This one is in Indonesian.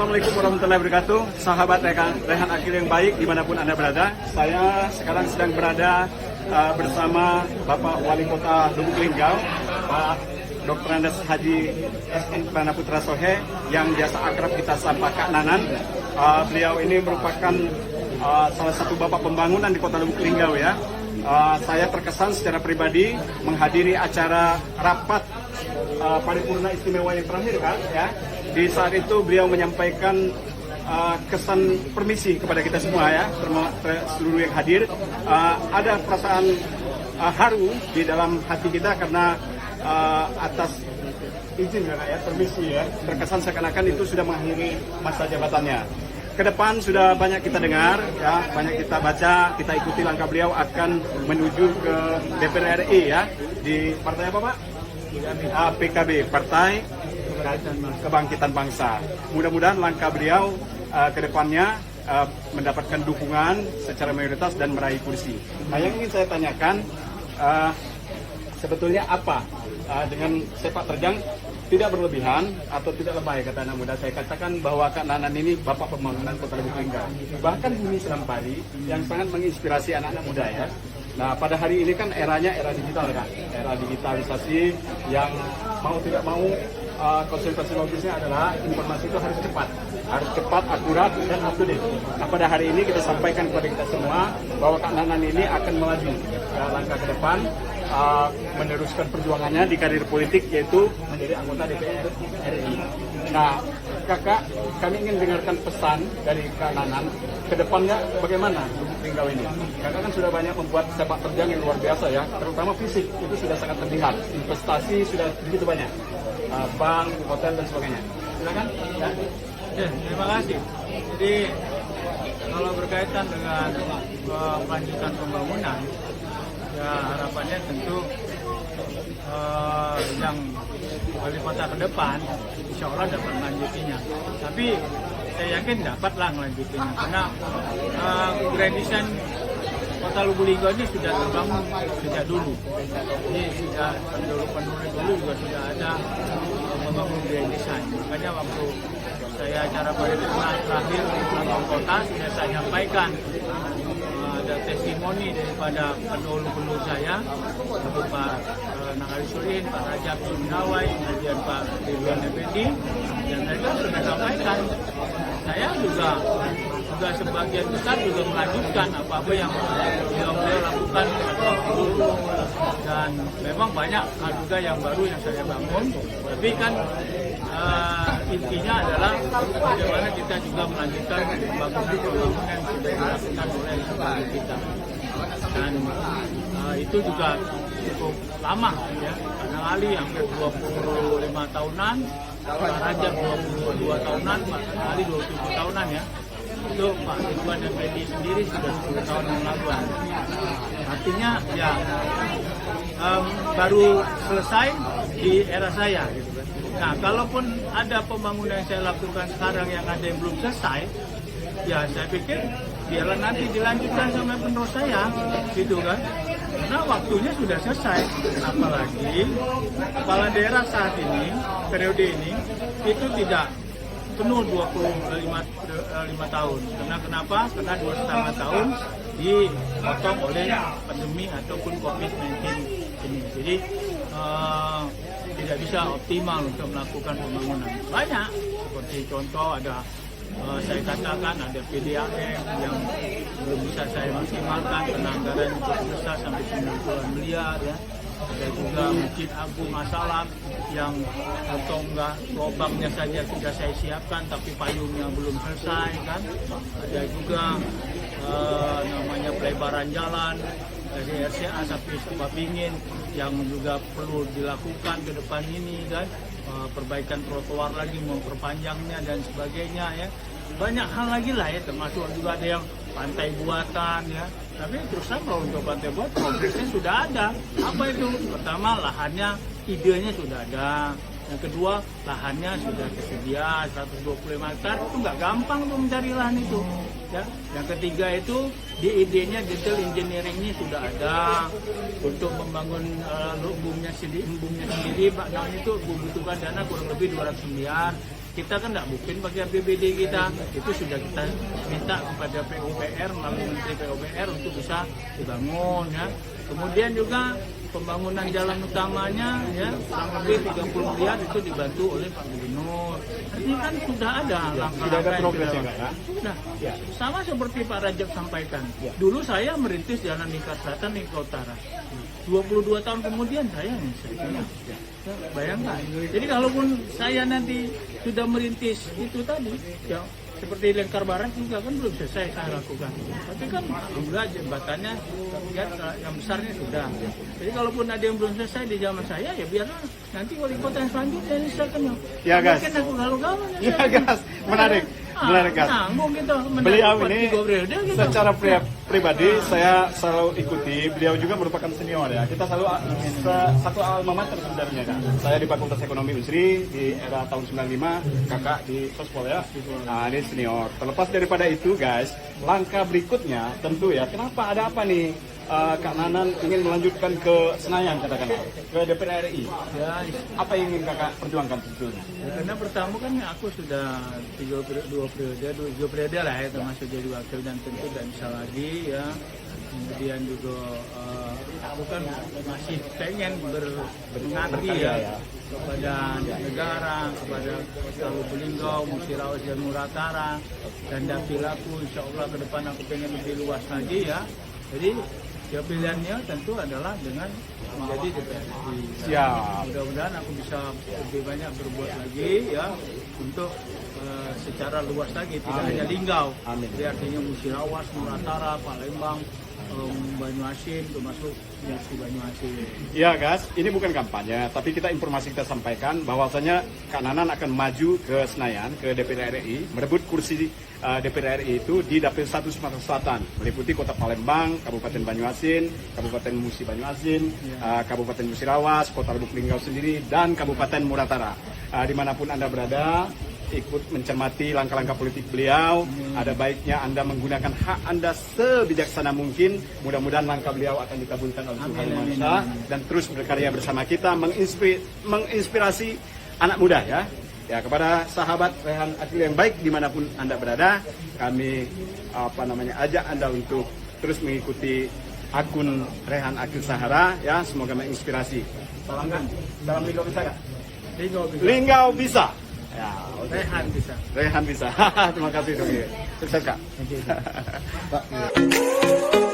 Assalamualaikum warahmatullahi wabarakatuh. Sahabat Rehan Akil yang baik dimanapun Anda berada. Saya sekarang sedang berada bersama Bapak Wali Kota Lubuk Linggau, Pak Dr. Andes Haji S.N. Pranaputra Sohe, yang biasa akrab kita sapa Kak Nanan. Beliau ini merupakan salah satu bapak pembangunan di Kota Lubuk Linggau ya. Saya terkesan secara pribadi menghadiri acara rapat paripurna istimewa yang terakhir Kak ya. Di saat itu beliau menyampaikan kesan permisi kepada kita semua ya, seluruh yang hadir. Ada perasaan haru di dalam hati kita karena atas izin ya, permisi ya, terkesan seakan-akan itu sudah mengakhiri masa jabatannya. Ke depan sudah banyak kita dengar ya, banyak kita baca, kita ikuti langkah beliau akan menuju ke DPR RI ya, di partai apa Pak? PKB, Partai Kebangkitan Bangsa. Mudah-mudahan langkah beliau ke depannya mendapatkan dukungan secara mayoritas dan meraih kursi. Nah, yang ingin saya tanyakan, sebetulnya apa dengan sepak terjang tidak berlebihan atau tidak lebay, kata anak muda. Saya katakan bahwa Kak Nanan ini bapak pembangunan Kota Lubuk Linggau. Bahkan Bumi Selampari yang sangat menginspirasi anak-anak muda ya. Nah, pada hari ini kan eranya era digital kan, era digitalisasi yang mau tidak mau konsentrasi logisnya adalah informasi itu harus cepat, akurat, dan up to date. Nah, pada hari ini kita sampaikan kepada kita semua bahwa Kak Nanan ini akan melaju langkah ke depan, meneruskan perjuangannya di karir politik, yaitu menjadi anggota DPR RI. Nah, Kakak, kami ingin dengarkan pesan dari Kak Nanan ke depannya bagaimana Lubuk Linggau ini. Kakak kan sudah banyak membuat sepak terjang yang luar biasa ya, terutama fisik itu sudah sangat terlihat, investasi sudah begitu banyak, bank, hotel dan sebagainya. Silakan. Ya, terima kasih. Jadi kalau berkaitan dengan kelanjutan pembangunan, ya harapannya tentu yang wali kota ke depan insya Allah dapat melanjutinya. Tapi saya yakin dapatlah melanjutinya karena grand design Kota Lubuk Linggau ini sudah terbangun sejak dulu. Ini sudah penulis dulu juga sudah ada membangun grand design. Makanya waktu saya acara paripurna terakhir di Lambang Kota sudah saya sampaikan, ada testimoni daripada pendahulu saya, Pak Nangari Solihin, Pak Rajab Sumnawai, kemudian Pak Ridwan Effendi, dan mereka sudah sampaikan. Saya juga sebagian besar juga melanjutkan apa-apa yang beliau lakukan dulu. Dan memang banyak hal juga yang baru yang saya bangun, tapi kan intinya adalah bagaimana kita juga melanjutkan pembangunan yang sudah dilakukan oleh kita. Dan itu juga cukup lama ya, karena Ali hampir 25 tahunan, Pak Rajab 22 tahunan, Pak Ali 27 tahunan ya. Itu Pak Ridwan Effendi sendiri sudah 10 tahun yang lalu. Artinya ya baru selesai di era saya gitu kan. Nah, kalaupun ada pembangunan yang saya lakukan sekarang yang ada yang belum selesai, ya saya pikir biarlah nanti dilanjutkan sama penerus saya gitu kan. Karena waktunya sudah selesai. Apalagi kepala daerah saat ini, periode ini itu tidak penuh 25 tahun. Karena kenapa? Karena 2,5 tahun dipotong oleh pandemi ataupun COVID-19 ini. Jadi tidak bisa optimal untuk melakukan pembangunan. Banyak, seperti contoh ada saya katakan ada PDAM yang belum bisa saya maksimalkan, anggaran cukup besar sampai 90 miliar ya. Ada juga Masjid Agung As-Salam yang enggak lubangnya saja sudah saya siapkan tapi payungnya belum selesai kan. Ada juga namanya pelebaran jalan dari RCA sampai Sebabingin yang juga perlu dilakukan ke depan ini kan. Perbaikan trotoar lagi, memperpanjangnya dan sebagainya ya. Banyak hal lagi lah ya, termasuk juga ada yang pantai buatan ya. Tapi terus terang kalau untuk pantai buat progresnya sudah ada. Apa itu? Pertama, lahannya, idenya sudah ada. Yang kedua, lahannya sudah tersedia 125 hektar. Itu nggak gampang untuk mencari lahan itu. Ya. Yang ketiga itu di idenya detail engineeringnya sudah ada untuk membangun embungnya sendiri. Namanya itu membutuhkan dana kurang lebih 200 miliar. kita kan nggak mungkin pakai APBD kita, itu sudah kita minta kepada PUPR melalui Menteri PUPR untuk bisa dibangun ya. Kemudian juga pembangunan jalan utamanya ya kurang lebih 30 miliar itu dibantu oleh Pak Gubernur. Ini kan sudah ada langkah-langkah sudah ada yang progres kita ya, Kak, ya? Sudah. Ya. Sama seperti Pak Rajab sampaikan. Ya. Dulu saya merintis jalan Lingkar Selatan, Lingkar Utara. 22 tahun kemudian saya menyelesaikannya. Ya, bayangkan. Jadi kalaupun saya nanti sudah merintis itu tadi, ya seperti Lingkar Barat juga kan belum selesai saya lakukan. Tapi kan alhamdulillah jembatannya ya, yang besarnya sudah. Jadi kalaupun ada yang belum selesai di zaman saya, ya biarlah nanti wali kota yang selanjutnya selesaikan. Ya, Gas. Mungkin aku galau-galau. Ya, Gas. Menarik. Menarik, Gas. Nanggung gitu. Beliau ini gitu. secara pribadi saya selalu ikuti. Beliau juga merupakan senior ya. Kita selalu satu alma mater sebenarnya kan. Saya di Fakultas Ekonomi UNSRI di era tahun 95, kakak di Sospol ya. Nah, ini senior. Terlepas daripada itu guys, langkah berikutnya tentu ya. Kenapa ada apa nih? Kak Nanan ingin melanjutkan ke Senayan katakanlah, ke DPR RI. Ya, Apa yang ingin kakak perjuangkan sebetulnya? ya, karena pertama kan aku sudah 2 periode lah ya, termasuk jadi wakil dan tentu dan bisa lagi ya. Kemudian juga aku kan masih pengen berbakti ya kepada negara, kepada Kota Lubuk Linggau, Musirawas dan Muratara, dan dapilku insya Allah ke depan aku pengen lebih luas lagi ya. Jadi ya pilihannya tentu adalah dengan menjadi DPRD. Siap. Mudah-mudahan aku bisa lebih banyak berbuat lagi ya untuk secara luas lagi, tidak Amin. hanya Linggau. Amin. Jadi artinya Musirawas, Muratara, Palembang, Banyuasin, termasuk Musi Banyuasin. Ya guys, ini bukan kampanye, tapi kita informasi kita sampaikan bahwasanya Kak Nanan akan maju ke Senayan, ke DPR RI, merebut kursi DPR RI itu di Dapil 1 Sumatera Selatan, meliputi Kota Palembang, Kabupaten Banyuasin, Kabupaten Musi Banyuasin, Kabupaten Musirawas, Kota Lubuk Linggau sendiri, dan Kabupaten Muratara. Dimanapun Anda berada, ikut mencermati langkah-langkah politik beliau. Ada baiknya Anda menggunakan hak Anda sebijaksana mungkin. Mudah-mudahan langkah beliau akan dikabulkan oleh Tuhan Yang Maha Esa dan terus berkarya bersama kita menginspirasi anak muda ya. Ya, kepada sahabat Rehan Akil yang baik dimanapun Anda berada, kami ajak Anda untuk terus mengikuti akun Rehan Akil Sahara ya, semoga menginspirasi. Salam Linggau bisa nggak? Linggau bisa. Ya, okay. Rehan bisa. Terima kasih Dok. Sukses Kak. Thank you.